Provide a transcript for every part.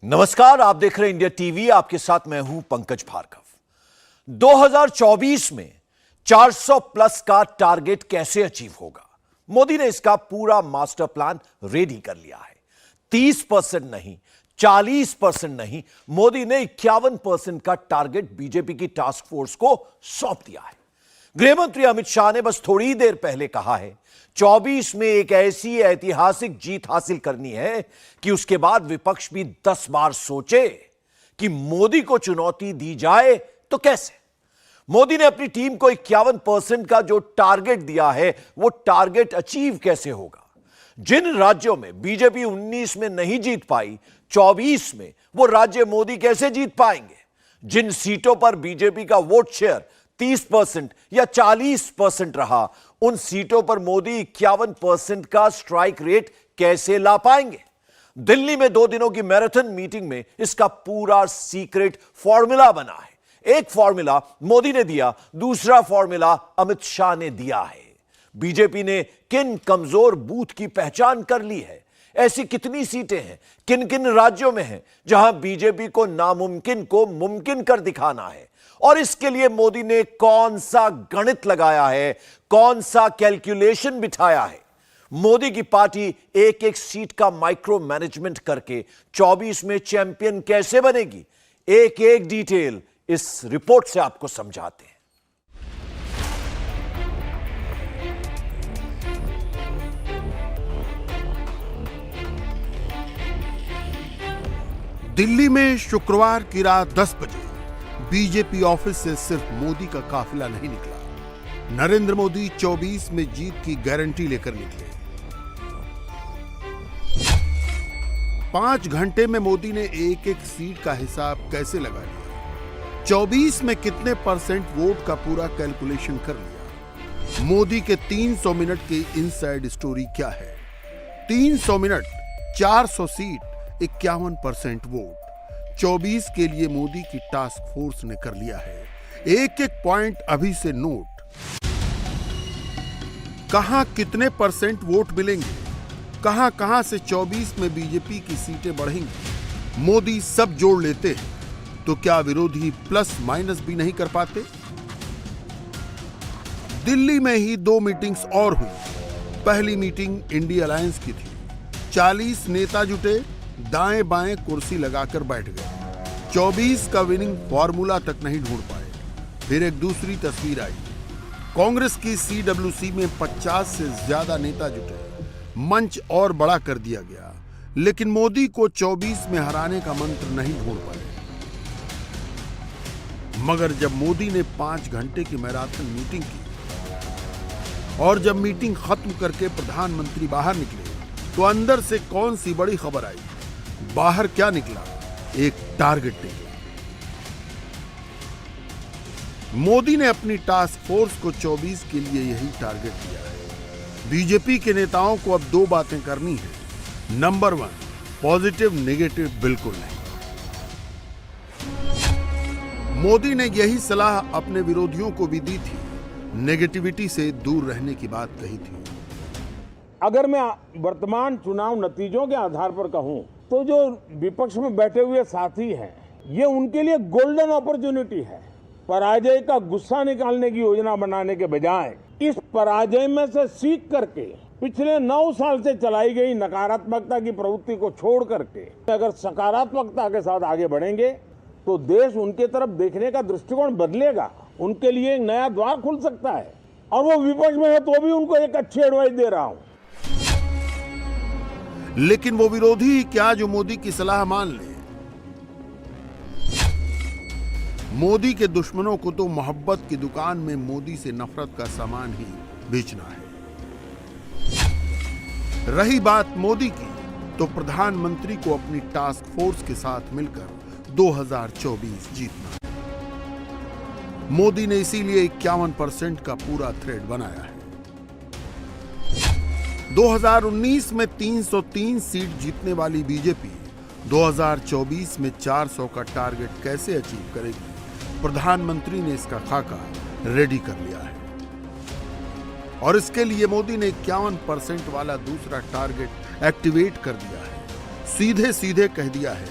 नमस्कार, आप देख रहे हैं इंडिया टीवी। आपके साथ मैं हूं पंकज भार्गव। 2024 में 400 प्लस का टारगेट कैसे अचीव होगा? मोदी ने इसका पूरा मास्टर प्लान रेडी कर लिया है। 30% नहीं, 40% नहीं, मोदी ने 51% का टारगेट बीजेपी की टास्क फोर्स को सौंप दिया है। गृहमंत्री अमित शाह ने बस थोड़ी देर पहले कहा है 24 में एक ऐसी ऐतिहासिक जीत हासिल करनी है कि उसके बाद विपक्ष भी 10 बार सोचे कि मोदी को चुनौती दी जाए तो कैसे। मोदी ने अपनी टीम को 51% का जो टारगेट दिया है वो टारगेट अचीव कैसे होगा? जिन राज्यों में बीजेपी 19 में नहीं जीत पाई, 24 में वो राज्य मोदी कैसे जीत पाएंगे? जिन सीटों पर बीजेपी का वोट शेयर 30% या 40% रहा, उन सीटों पर मोदी 51% का स्ट्राइक रेट कैसे ला पाएंगे? दिल्ली में 2 दिनों की मैराथन मीटिंग में इसका पूरा सीक्रेट फॉर्मूला बना है। एक फॉर्मूला मोदी ने दिया, दूसरा फॉर्मूला अमित शाह ने दिया है। बीजेपी ने किन कमजोर बूथ की पहचान कर ली है? ऐसी कितनी सीटें हैं, किन किन राज्यों में हैं जहां बीजेपी को नामुमकिन को मुमकिन कर दिखाना है? और इसके लिए मोदी ने कौन सा गणित लगाया है, कौन सा कैलकुलेशन बिठाया है? मोदी की पार्टी एक एक सीट का माइक्रो मैनेजमेंट करके 24 में चैंपियन कैसे बनेगी? एक एक डिटेल इस रिपोर्ट से आपको समझाते हैं। दिल्ली में शुक्रवार की रात 10 बजे बीजेपी ऑफिस से सिर्फ मोदी का काफिला नहीं निकला। नरेंद्र मोदी 24 में जीत की गारंटी लेकर निकले। 5 घंटे में मोदी ने एक एक सीट का हिसाब कैसे लगा लिया, 24 में कितने परसेंट वोट का पूरा कैलकुलेशन कर लिया। मोदी के 300 मिनट की इनसाइड स्टोरी क्या है? 300 मिनट, 400 सीट, 51% वोट। 24 के लिए मोदी की टास्क फोर्स ने कर लिया है। एक एक पॉइंट अभी से नोट। कहां कितने परसेंट वोट मिलेंगे, कहां कहां से 24 में बीजेपी की सीटें बढ़ेंगी। मोदी सब जोड़ लेते हैं तो क्या विरोधी प्लस माइनस भी नहीं कर पाते? दिल्ली में ही 2 मीटिंग्स और हुई। पहली मीटिंग इंडिया अलायंस की थी। 40 नेता जुटे, दाएं बाएं कुर्सी लगाकर बैठ गए। 24 का विनिंग फॉर्मूला तक नहीं ढूंढ पाए। फिर एक दूसरी तस्वीर आई। कांग्रेस की CWC में 50 से ज्यादा नेता जुटे। मंच और बड़ा कर दिया गया, लेकिन मोदी को 24 में हराने का मंत्र नहीं ढूंढ पाए। मगर जब मोदी ने 5 घंटे की मैराथन मीटिंग की और जब मीटिंग खत्म करके प्रधानमंत्री बाहर निकले तो अंदर से कौन सी बड़ी खबर आई? बाहर क्या निकला? एक टारगेट निकला। मोदी ने अपनी टास्क फोर्स को 24 के लिए यही टारगेट दिया है। बीजेपी के नेताओं को अब 2 बातें करनी है। नंबर 1, पॉजिटिव नेगेटिव बिल्कुल नहीं। मोदी ने यही सलाह अपने विरोधियों को भी दी थी। नेगेटिविटी से दूर रहने की बात कही थी। अगर मैं वर्तमान चुनाव नतीजों के आधार पर कहूं तो जो विपक्ष में बैठे हुए साथी हैं, ये उनके लिए गोल्डन अपॉर्चुनिटी है। पराजय का गुस्सा निकालने की योजना बनाने के बजाय इस पराजय में से सीख करके पिछले 9 साल से चलाई गई नकारात्मकता की प्रवृत्ति को छोड़ करके अगर सकारात्मकता के साथ आगे बढ़ेंगे तो देश उनके तरफ देखने का दृष्टिकोण बदलेगा। उनके लिए एक नया द्वार खुल सकता है। और वो विपक्ष में है तो भी उनको एक अच्छी एडवाइस दे रहा हूं। लेकिन वो विरोधी ही क्या जो मोदी की सलाह मान ले? मोदी के दुश्मनों को तो मोहब्बत की दुकान में मोदी से नफरत का सामान ही बेचना है। रही बात मोदी की, तो प्रधानमंत्री को अपनी टास्क फोर्स के साथ मिलकर 2024 जीतना है। मोदी ने इसीलिए 51% का पूरा थ्रेड बनाया है। 2019 में 303 सीट जीतने वाली बीजेपी 2024 में 400 का टारगेट कैसे अचीव करेगी? प्रधानमंत्री ने इसका खाका रेडी कर लिया है और इसके लिए मोदी ने 51% वाला दूसरा टारगेट एक्टिवेट कर दिया है। सीधे सीधे कह दिया है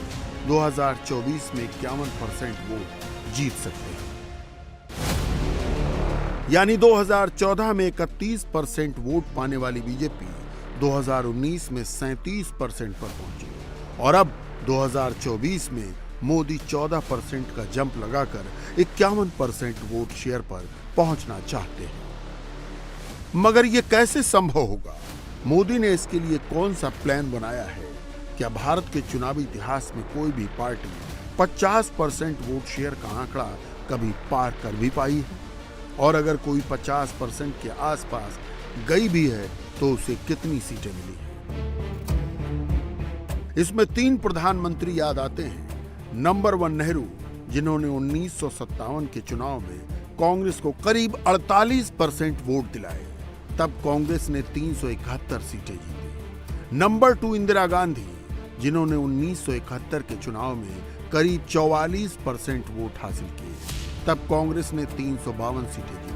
2024 में 51% वोट जीत सकते हैं। यानी 2014 में 31% वोट पाने वाली बीजेपी 2019 में 37% पर पहुंची और अब 2024 में मोदी 14% का जंप लगाकर 51% वोट शेयर पर पहुंचना चाहते हैं। मगर यह कैसे संभव होगा? मोदी ने इसके लिए कौन सा प्लान बनाया है? क्या भारत के चुनावी इतिहास में कोई भी पार्टी 50% वोट शेयर का आंकड़ा कभी पार कर भी पाई है? और अगर कोई 50% के आसपास गई भी है तो उसे कितनी सीटें मिली हैं? इसमें 3 प्रधानमंत्री याद आते हैं। नंबर 1 नेहरू, जिन्होंने 1957 के चुनाव में कांग्रेस को करीब 48% वोट दिलाए। तब कांग्रेस ने 371 सीटें जीती। नंबर 2 इंदिरा गांधी, जिन्होंने 1971 के चुनाव में करीब 44% वोट हासिल किए। तब कांग्रेस ने 352 सीटें जीती।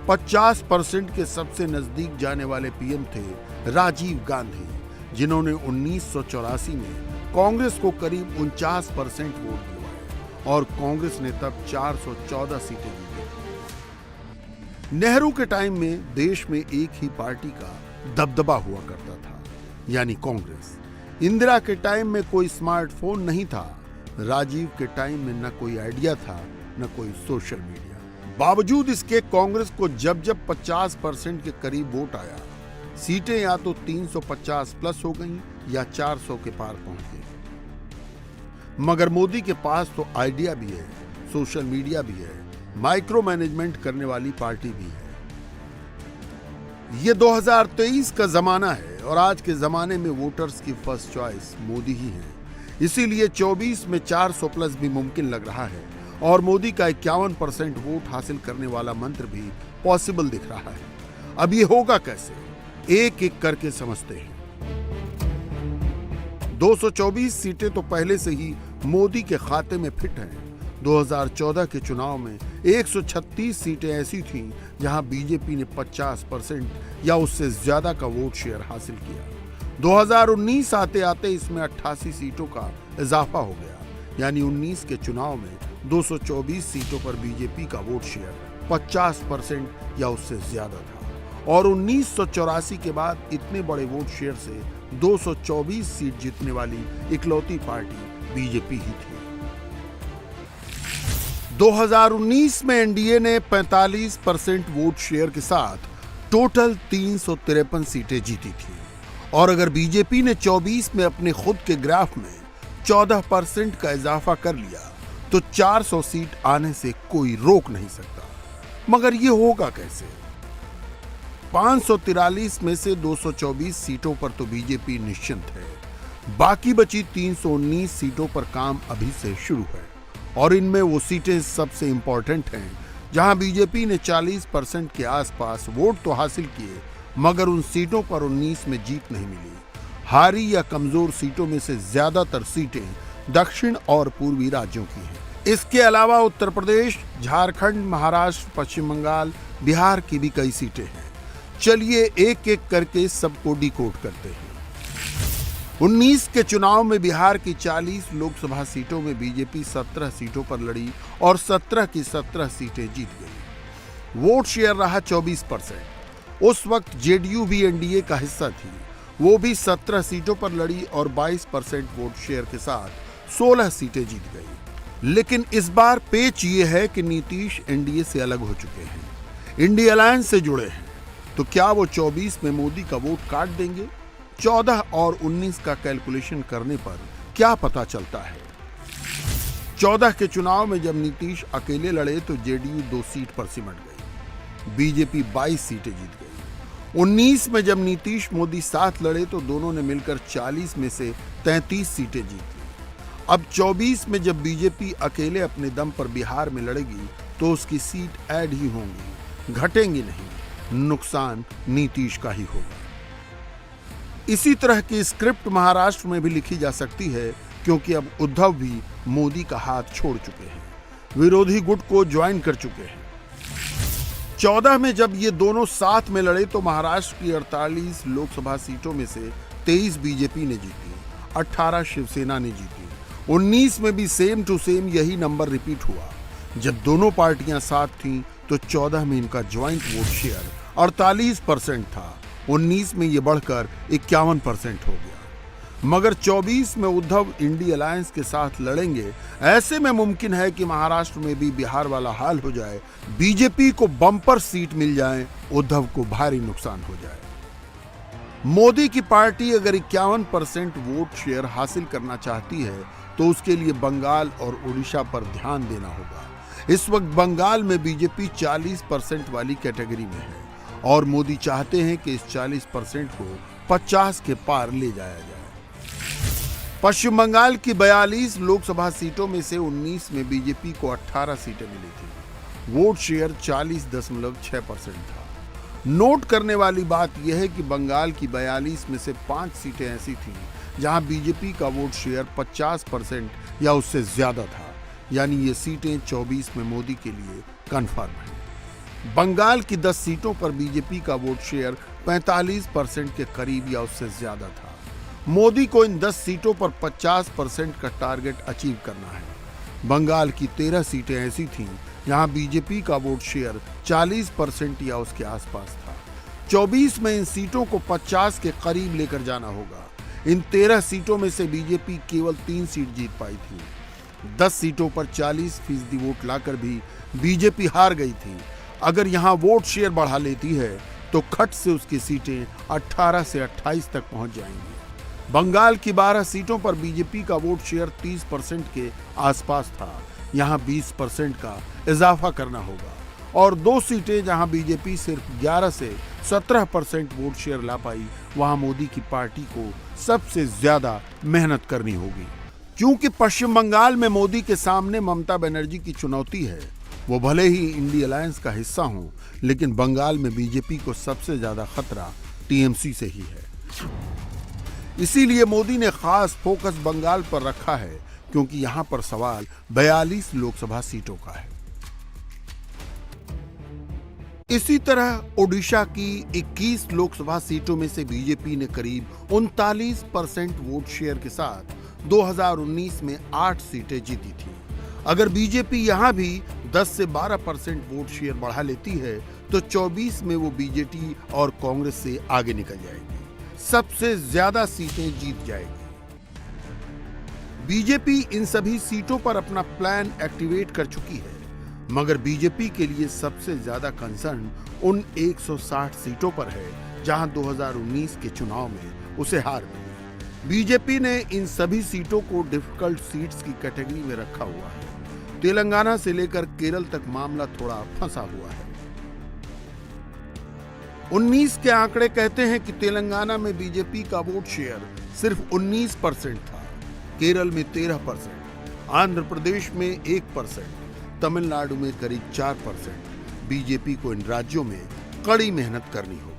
50% के सबसे नजदीक जाने वाले पीएम थे राजीव गांधी, जिन्होंने 1984 में कांग्रेस को करीब 49% वोट दिलवाए और कांग्रेस ने तब 414 सीटें जीती। नेहरू के टाइम में देश में एक ही पार्टी का दबदबा हुआ करता था, यानी कांग्रेस। इंदिरा के टाइम में कोई स्मार्टफोन नहीं था। राजीव के टाइम में न कोई आइडिया था, न कोई सोशल मीडिया। बावजूद इसके कांग्रेस को जब 50% के करीब वोट आया, सीटें या तो 350 प्लस हो गईं या 400 के पार पहुंच गई। मगर मोदी के पास तो आइडिया भी है, सोशल मीडिया भी है, माइक्रो मैनेजमेंट करने वाली पार्टी भी है। यह 2023 का जमाना है और आज के जमाने में वोटर्स की फर्स्ट चॉइस मोदी ही है। इसीलिए 24 में 400 प्लस भी मुमकिन लग रहा है और मोदी का 51% वोट हासिल करने वाला मंत्र भी पॉसिबल दिख रहा है। अब ये होगा कैसे? एक एक करके समझते हैं। 224 सीटें तो पहले से ही मोदी के खाते में फिट हैं। 2014 के चुनाव में 136 सीटें ऐसी थीं जहां बीजेपी ने 50% या उससे ज्यादा का वोट शेयर हासिल किया। 2019 आते आते इसमें 88 सीटों का इजाफा हो गया, यानी 19 के चुनाव में 224 सीटों पर बीजेपी का वोट शेयर 50% या उससे ज्यादा था और 1984 के बाद इतने बड़े वोट शेयर से 224 सीट जीतने वाली इकलौती पार्टी बीजेपी ही थी। 2019 में एनडीए ने 45% वोट शेयर के साथ टोटल 353 सीटें जीती थी और अगर बीजेपी ने 24 में अपने खुद के ग्राफ में 14% का इजाफा कर लिया तो 400 सीट आने से कोई रोक नहीं सकता। मगर ये होगा कैसे? 543 में से 224 सीटों पर तो बीजेपी निश्चिंत है। बाकी बची 319 सीटों पर काम अभी से शुरू है और इनमें वो सीटें सबसे इंपॉर्टेंट हैं जहां बीजेपी ने 40% के आसपास वोट तो हासिल किए, मगर उन सीटों पर 19 में जीत नहीं मिली। हारी या कमजोर सीटों में से ज्यादातर सीटें दक्षिण और पूर्वी राज्यों की हैं। इसके अलावा उत्तर प्रदेश, झारखंड, महाराष्ट्र, पश्चिम बंगाल, बिहार की भी कई सीटें हैं। चलिए एक एक करके सबको डिकोड करते हैं। 19 के चुनाव में बिहार की 40 लोकसभा सीटों में बीजेपी 17 सीटों पर लड़ी और 17 की 17 सीटें जीत गई। वोट शेयर रहा 24%। उस वक्त जेडीयू भी एनडीए का हिस्सा थी, वो भी 17 सीटों पर लड़ी और 22% वोट शेयर के साथ 16 सीटें जीत गई। लेकिन इस बार पेच ये है कि नीतीश एनडीए से अलग हो चुके हैं, इंडिया अलायंस से जुड़े हैं। तो क्या वो 24 में मोदी का वोट काट देंगे? 14 और 19 का कैलकुलेशन करने पर क्या पता चलता है? 14 के चुनाव में जब नीतीश अकेले लड़े तो जेडीयू 2 सीट पर सिमट गई, बीजेपी 22 सीटें जीत गई। 19 में जब नीतीश मोदी साथ लड़े तो दोनों ने मिलकर 40 में से 33 सीटें जीत ली। अब 24 में जब बीजेपी अकेले अपने दम पर बिहार में लड़ेगी तो उसकी सीट ऐड ही होंगी, घटेंगी नहीं। नुकसान नीतीश का ही होगा। इसी तरह की स्क्रिप्ट महाराष्ट्र में भी लिखी जा सकती है, क्योंकि अब उद्धव भी मोदी का हाथ छोड़ चुके हैं, विरोधी गुट को ज्वाइन कर चुके हैं। 14 में जब ये दोनों साथ में लड़े तो महाराष्ट्र की 48 लोकसभा सीटों में से 23 बीजेपी ने जीती, 18 शिवसेना ने जीती, 19 में भी सेम टू सेम यही नंबर रिपीट हुआ। जब दोनों पार्टियां साथ थीं तो 14 में इनका ज्वाइंट वोट शेयर 48% था। 19 में यह बढ़कर 51% हो गया। मगर 24 में उद्धव इंडी अलायंस के साथ लड़ेंगे। ऐसे में मुमकिन है कि महाराष्ट्र में भी बिहार वाला हाल हो जाए, बीजेपी को बम्पर सीट मिल जाए, उद्धव को भारी नुकसान हो जाए। मोदी की पार्टी अगर 51% वोट शेयर हासिल करना चाहती है तो उसके लिए बंगाल और उड़ीसा पर ध्यान देना होगा। इस वक्त बंगाल में बीजेपी 40% वाली कैटेगरी में है और मोदी चाहते हैं कि इस 40% को 50 के पार ले जाया जाए। पश्चिम बंगाल की 42 लोकसभा सीटों में से 19 में बीजेपी को 18 सीटें मिली थी। वोट शेयर 40.6% था। नोट करने वाली बात यह है कि बंगाल की 42 में से 5 सीटें ऐसी थीं जहां बीजेपी का वोट शेयर 50% या उससे ज्यादा था, यानी ये सीटें 24 में मोदी के लिए कन्फर्म हैं। बंगाल की 10 सीटों पर बीजेपी का वोट शेयर 45% के करीब या उससे ज्यादा था। मोदी को इन 10 सीटों पर 50% का टारगेट अचीव करना है। बंगाल की 13 सीटें ऐसी थीं जहां बीजेपी का वोट शेयर 40% या उसके आसपास था। 24 में इन सीटों को 50 के करीब लेकर जाना होगा। इन 13 सीटों में से बीजेपी केवल 3 सीट जीत पाई थी। 10 सीटों पर 40% वोट लाकर भी बीजेपी हार गई थी। अगर यहां वोट शेयर बढ़ा लेती है तो खट से उसकी सीटें 18 से 28 तक पहुंच जाएंगी। बंगाल की 12 सीटों पर बीजेपी का वोट शेयर 30% के आसपास था। यहां 20% का इजाफा करना होगा और 2 सीटें जहां बीजेपी सिर्फ 11 से 17% वोट शेयर ला पाई, वहां मोदी की पार्टी को सबसे ज्यादा मेहनत करनी होगी। क्योंकि पश्चिम बंगाल में मोदी के सामने ममता बनर्जी की चुनौती है। वो भले ही इंडी अलायंस का हिस्सा हों, लेकिन बंगाल में बीजेपी को सबसे ज्यादा खतरा टीएमसी से ही है। इसीलिए मोदी ने खास फोकस बंगाल पर रखा है, क्योंकि यहां पर सवाल 42 लोकसभा सीटों का है। इसी तरह ओडिशा की 21 लोकसभा सीटों में से बीजेपी ने करीब 39% वोट शेयर के साथ 2019 में 8 सीटें जीती थी। अगर बीजेपी यहां भी 10 से 12% वोट शेयर बढ़ा लेती है तो 24 में वो बीजेपी और कांग्रेस से आगे निकल जाएगी, सबसे ज्यादा सीटें जीत जाएगी। बीजेपी इन सभी सीटों पर अपना प्लान एक्टिवेट कर चुकी है, मगर बीजेपी के लिए सबसे ज्यादा कंसर्न उन 160 सीटों पर है जहां 2019 के चुनाव में उसे हार मिली। बीजेपी ने इन सभी सीटों को डिफिकल्ट सीट्स की कैटेगरी में रखा हुआ है। तेलंगाना से लेकर केरल तक मामला थोड़ा फंसा हुआ है। 19 के आंकड़े कहते हैं कि तेलंगाना में बीजेपी का वोट शेयर सिर्फ 19% था, केरल में 13%, आंध्र प्रदेश में 1%, तमिलनाडु में करीब 4%। बीजेपी को इन राज्यों में कड़ी मेहनत करनी होगी।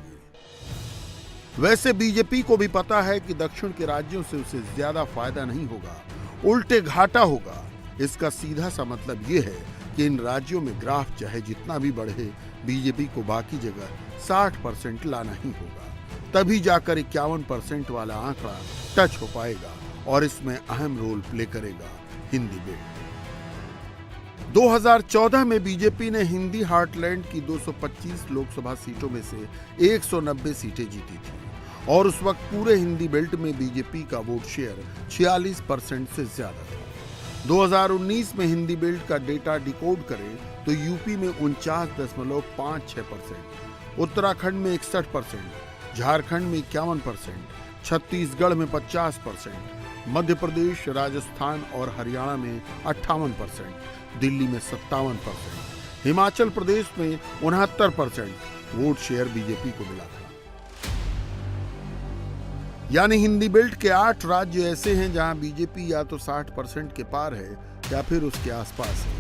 वैसे बीजेपी को भी पता है कि दक्षिण के राज्यों से उसे ज्यादा फायदा नहीं होगा, उल्टे घाटा होगा। इसका सीधा सा मतलब यह है कि इन राज्यों में ग्राफ चाहे जितना भी बढ़े, बीजेपी को बाकी जगह 60% लाना ही होगा। तभी जाकर 51% वाला आंकड़ा टच हो पाएगा और इसमें अहम रोल प्ले करेगा हिंदी बेल्ट। 2014 में बीजेपी ने हिंदी हार्टलैंड की 225 लोकसभा सीटों में से 190 सीटें जीती थी और उस वक्त पूरे हिंदी बेल्ट में बीजेपी का वोट शेयर 46% से ज्यादा था। 2019 में हिंदी बेल्ट का डेटा डिकोड करें तो यूपी में 49.56%, उत्तराखंड में 61%, झारखंड में 51%, छत्तीसगढ़ में 50%, मध्य प्रदेश, राजस्थान और हरियाणा में 58%, दिल्ली में 57%, हिमाचल प्रदेश में 69% वोट शेयर बीजेपी को मिला था। यानी हिंदी बेल्ट के 8 राज्य ऐसे हैं जहां बीजेपी या तो 60% के पार है या फिर उसके आसपास है,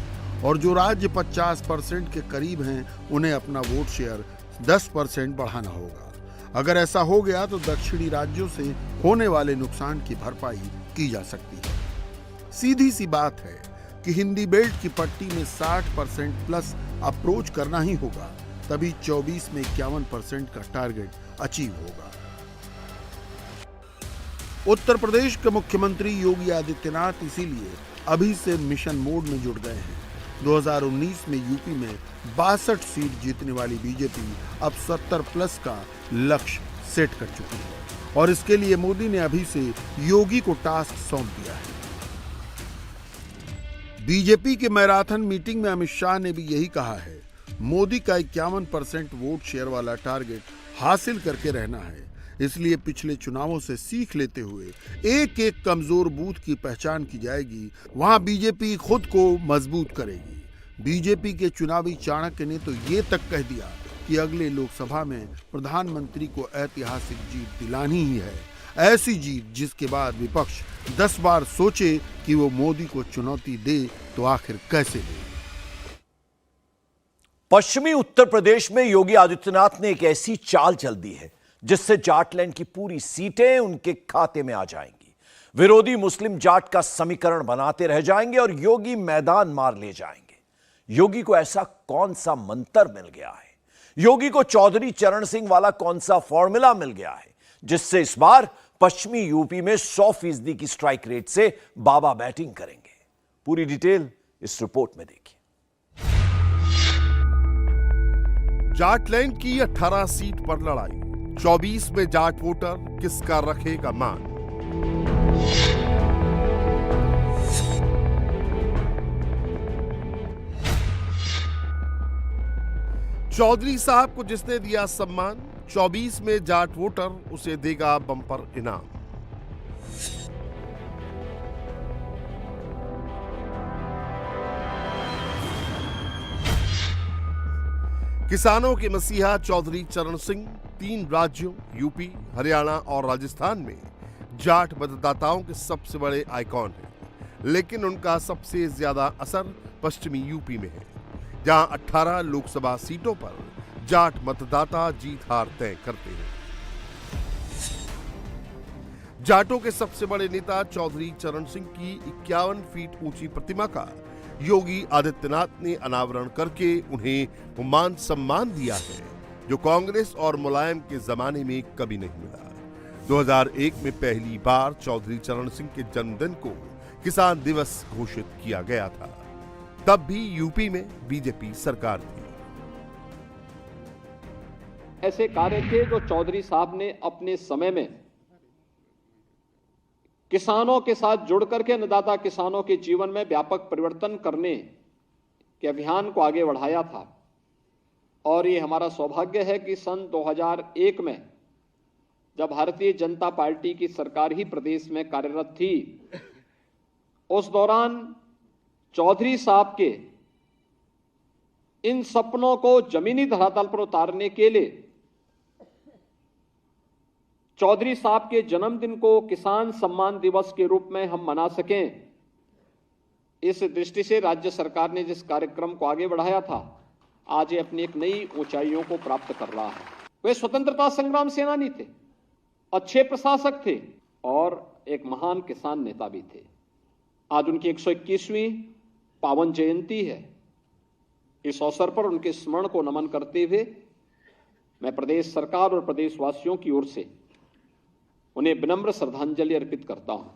और जो राज्य 50% के करीब हैं उन्हें अपना वोट शेयर 10% बढ़ाना होगा। अगर ऐसा हो गया तो दक्षिणी राज्यों से होने वाले नुकसान की भरपाई की जा सकती है। सीधी सी बात है कि हिंदी बेल्ट की पट्टी में 60% प्लस अप्रोच करना ही होगा, तभी 24 में 51% का टारगेट अचीव होगा। उत्तर प्रदेश के मुख्यमंत्री योगी आदित्यनाथ इसीलिए अभी से मिशन मोड में जुट गए हैं। 2019 में यूपी में 62 सीट जीतने वाली बीजेपी अब 70 प्लस का लक्ष्य सेट कर चुकी है और इसके लिए मोदी ने अभी से योगी को टास्क सौंप दिया है। बीजेपी के मैराथन मीटिंग में अमित शाह ने भी यही कहा है, मोदी का 51% वोट शेयर वाला टारगेट हासिल करके रहना है, इसलिए पिछले चुनावों से सीख लेते हुए एक एक कमजोर बूथ की पहचान की जाएगी, वहां बीजेपी खुद को मजबूत करेगी। बीजेपी के चुनावी चाणक्य ने तो ये तक कह दिया कि अगले लोकसभा में प्रधानमंत्री को ऐतिहासिक जीत दिलानी ही है, ऐसी जीत जिसके बाद विपक्ष 10 बार सोचे कि वो मोदी को चुनौती दे तो आखिर कैसे दे। पश्चिमी उत्तर प्रदेश में योगी आदित्यनाथ ने एक ऐसी चाल चल दी है जिससे जाटलैंड की पूरी सीटें उनके खाते में आ जाएंगी। विरोधी मुस्लिम जाट का समीकरण बनाते रह जाएंगे और योगी मैदान मार ले जाएंगे। योगी को ऐसा कौन सा मंत्र मिल गया है, योगी को चौधरी चरण सिंह वाला कौन सा फॉर्मूला मिल गया है जिससे इस बार पश्चिमी यूपी में 100% की स्ट्राइक रेट से बाबा बैटिंग करेंगे। पूरी डिटेल इस रिपोर्ट में देखिए। जाटलैंड की 18 सीट पर लड़ाई, 24 में जाट वोटर किसका रखेगा मान। चौधरी साहब को जिसने दिया सम्मान, 24 में जाट वोटर उसे देगा बम्पर इनाम। किसानों के मसीहा चौधरी चरण सिंह 3 राज्यों यूपी, हरियाणा और राजस्थान में जाट मतदाताओं के सबसे बड़े आइकॉन हैं, लेकिन उनका सबसे ज्यादा असर पश्चिमी यूपी में है, जहां 18 लोकसभा सीटों पर जाट मतदाता जीत हार तय करते हैं। जाटों के सबसे बड़े नेता चौधरी चरण सिंह की 51 फीट ऊंची प्रतिमा का योगी आदित्यनाथ ने अनावरण करके उन्हें मान सम्मान दिया है जो कांग्रेस और मुलायम के जमाने में कभी नहीं मिला। 2001 में पहली बार चौधरी चरण सिंह के जन्मदिन को किसान दिवस घोषित किया गया था, तब भी यूपी में बीजेपी सरकार थी। ऐसे कार्य थे जो चौधरी साहब ने अपने समय में किसानों के साथ जुड़ करके अन्नदाता किसानों के जीवन में व्यापक परिवर्तन करने के अभियान को आगे बढ़ाया था। और ये हमारा सौभाग्य है कि सन 2001 में जब भारतीय जनता पार्टी की सरकार ही प्रदेश में कार्यरत थी, उस दौरान चौधरी साहब के इन सपनों को जमीनी धरातल पर उतारने के लिए चौधरी साहब के जन्मदिन को किसान सम्मान दिवस के रूप में हम मना सकें, इस दृष्टि से राज्य सरकार ने जिस कार्यक्रम को आगे बढ़ाया था, आज ये अपनी एक नई ऊंचाइयों को प्राप्त कर रहा है। वे स्वतंत्रता संग्राम सेनानी थे, अच्छे प्रशासक थे और एक महान किसान नेता भी थे। आज उनकी 121वीं पावन जयंती है। इस अवसर पर उनके स्मरण को नमन करते हुए मैं प्रदेश सरकार और प्रदेशवासियों की ओर से उन्हें विनम्र श्रद्धांजलि अर्पित करता हूं।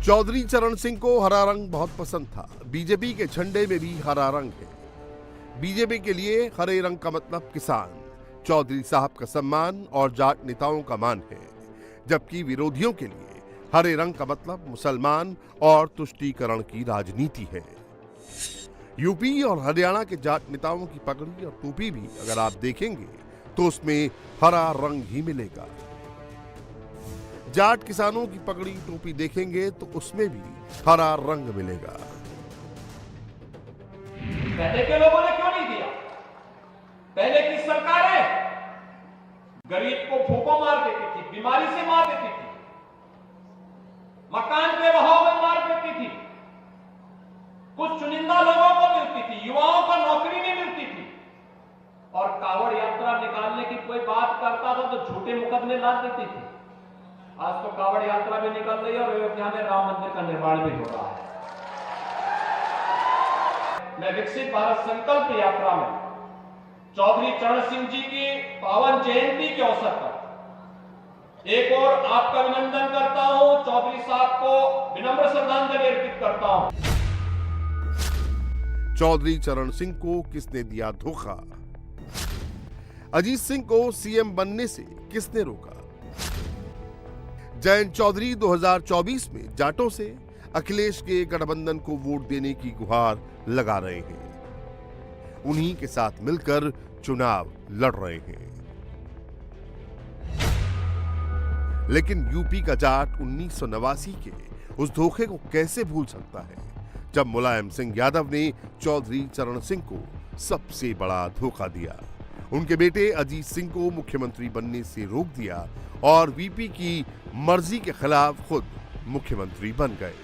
चौधरी चरण सिंह को हरा रंग बहुत पसंद था। बीजेपी के झंडे में भी हरा रंग है। बीजेपी के लिए हरे रंग का मतलब किसान, चौधरी साहब का सम्मान और जाट नेताओं का मान है, जबकि विरोधियों के लिए हरे रंग का मतलब मुसलमान और तुष्टीकरण की राजनीति है। यूपी और हरियाणा के जाट नेताओं की पगड़ी और टोपी भी अगर आप देखेंगे तो उसमें हरा रंग ही मिलेगा। जाट किसानों की पगड़ी टोपी देखेंगे तो उसमें भी हरा रंग मिलेगा। पहले के लोगों ने क्यों नहीं दिया? पहले की सरकारें गरीब को भूखों मार देती थी, बीमारी से मार देती थी, मकान के बहाव में मार देती थी, कुछ चुनिंदा लोगों को मिलती थी, युवाओं को नौकरी नहीं मिलती थी, और कावड़ यात्रा निकालने की कोई बात करता था तो झूठे मुकदमे ला देती थी। आज तो कावड़ यात्रा भी निकल रही है और अयोध्या में राम मंदिर का निर्माण भी हो रहा है। मैं विकसित भारत संकल्प यात्रा में चौधरी चरण सिंह जी की पावन जयंती के अवसर पर एक और आपका अभिनंदन करता हूं, चौधरी साहब को विनम्र श्रद्धांजलि अर्पित करता हूं। चौधरी चरण सिंह को किसने दिया धोखा? अजीत सिंह को सीएम बनने से किसने रोका? जयंत चौधरी 2024 में जाटों से अखिलेश के गठबंधन को वोट देने की गुहार लगा रहे हैं। उन्हीं के साथ मिलकर चुनाव लड़ रहे हैं। लेकिन यूपी का जाट 1989 के उस धोखे को कैसे भूल सकता है, जब मुलायम सिंह यादव ने चौधरी चरण सिंह को सबसे बड़ा धोखा दिया, उनके बेटे अजीत सिंह को मुख्यमंत्री बनने से रोक दिया और वीपी की मर्जी के खिलाफ खुद मुख्यमंत्री बन गए।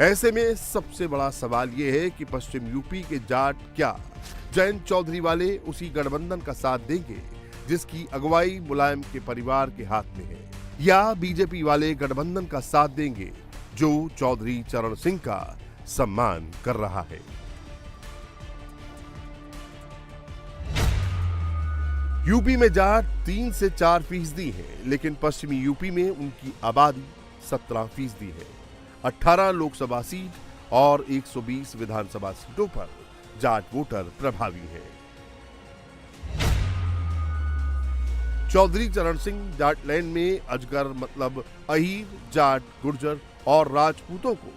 ऐसे में सबसे बड़ा सवाल यह है कि पश्चिम यूपी के जाट क्या जयंत चौधरी वाले उसी गठबंधन का साथ देंगे जिसकी अगुवाई मुलायम के परिवार के हाथ में है, या बीजेपी वाले गठबंधन का साथ देंगे जो चौधरी चरण सिंह का सम्मान कर रहा है। यूपी में जाट 3 से 4% है, लेकिन पश्चिमी यूपी में उनकी आबादी 17% है। 18 लोकसभा सीट और 120 विधानसभा सीटों पर जाट वोटर प्रभावी है। चौधरी चरण सिंह जाटलैंड में अजगर मतलब अहीर, जाट, गुर्जर और राजपूतों को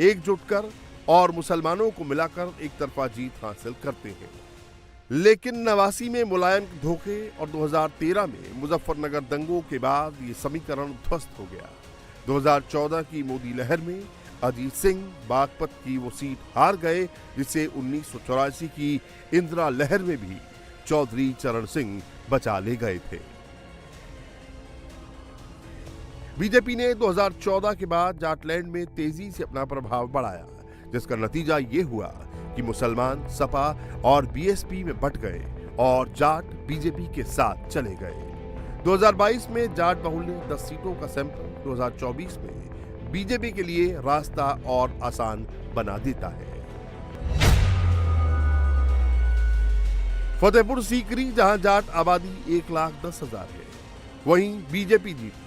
एकजुट कर और मुसलमानों को मिलाकर एक तरफा जीत हासिल करते हैं। लेकिन 89 में मुलायम के धोखे और 2013 में मुजफ्फरनगर दंगों के बाद ये समीकरण ध्वस्त हो गया। 2014 की मोदी लहर में अजीत सिंह बागपत की वो सीट हार गए जिसे 1984 की इंदिरा लहर में भी चौधरी चरण सिंह बचा ले गए थे। बीजेपी ने 2014 के बाद जाटलैंड में तेजी से अपना प्रभाव बढ़ाया, जिसका नतीजा ये हुआ कि मुसलमान सपा और बीएसपी में बंट गए और जाट बीजेपी के साथ चले गए। 2022 में जाट बहुल्य 10 सीटों का सैंपल 2024 में बीजेपी के लिए रास्ता और आसान बना देता है। फतेहपुर सीकरी जहां जाट आबादी 1,10,000 है, वहीं बीजेपी जीती।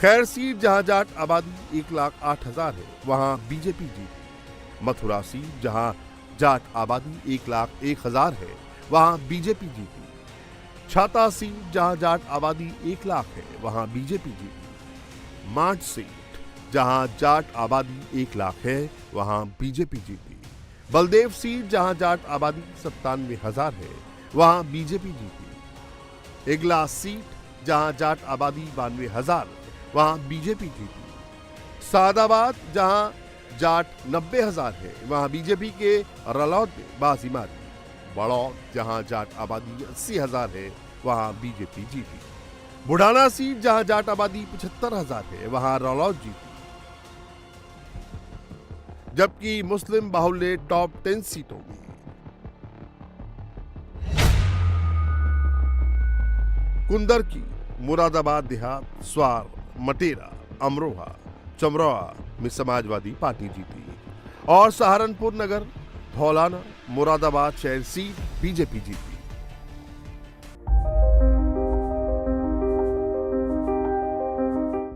खैर सीट जहां जाट आबादी 1,08,000 है, वहां बीजेपी जीती। मथुरा सीट जहां जाट आबादी 1,01,000 है, वहां बीजेपी जीती। छाता सीट जहां जाट आबादी 1,00,000 है, वहां बीजेपी जीती। मांड सीट जहां जाट आबादी 1,00,000 है, वहां बीजेपी जीती। बलदेव सीट जहां जाट आबादी 97,000 है, वहां बीजेपी जीती। इगलास सीट जहां जाट आबादी 92,000, वहां बीजेपी जीती। सादाबाद जहां जाट 90,000 है, वहां बीजेपी के रलौद में बाजी मारी। बड़ौद जहां जाट आबादी 80,000 है, वहां बीजेपी जीती। बुढ़ाना सीट जहां जाट आबादी 75,000 है, वहां रलौद जीती। जबकि मुस्लिम बाहुल्य टॉप 10 सीटों में कुंदरकी, मुरादाबाद देहात, स्वार, मटेरा, अमरोहा, चमरोहा में समाजवादी पार्टी जीती और सहारनपुर नगर, धौलाना, मुरादाबाद शहर सीट बीजेपी जीती।